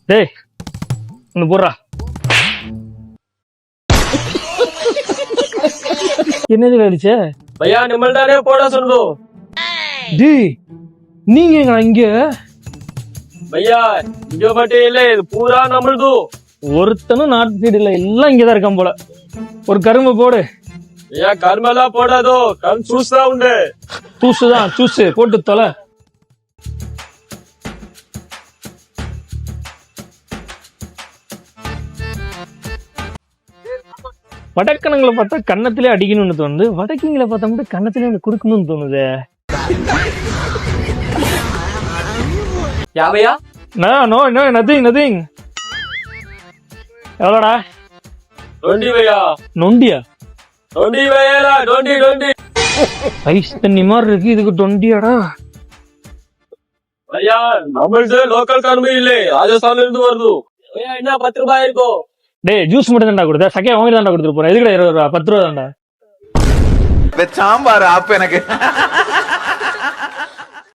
டேய் ஒன்னு போடுறா. என்னது வேடிச்ச भैया निमलदाने पोड़ा सुन दो டேய் நீங்க எங்க இங்க भैया இங்க பட்டே இல்ல இது பூரா நம்மளது ஒருத்தனும் நாட்டு சைடு இல்ல எல்லாம் இங்கதான் இருக்கான் போல. ஒரு கரும்பு போடு. भैया கர்மலா போடாதோ கம் சூஸ்தா உண்டு தூசுதான் சூசு போட்டு தொலை. வடக்கணங்களை பார்த்தா கன்னத்திலே அடிக்கணும்னு தோணுது, வடக்கிங்களை பார்த்தா மட்டும் கன்னத்திலே குடுக்கணும்னு தோணுது. क्या भैया நோ நோ நதிங். எவ்வளோடா? 20 भैया நொண்டியா? 20 भैया 20 ஐஸ் தண்ணி மாதிரி இருக்கு, இதுக்கு 20யாடா? भैया நம்மளது லோக்கல் கர்மி இல்ல ராஜஸ்தான்ல இருந்து வருது. भैया என்ன 10 ரூபாய் இருக்கோ? டேய் ஜூஸ் மட்டும் தான்டா கொடுத்த, சக்கையா அவங்க தான்டா கொடுத்துட்டு போறேன். எதுக்குடா 20 ரூபா? 10 ரூபா தான்டா. சாம்பார் ஆப்பு எனக்கு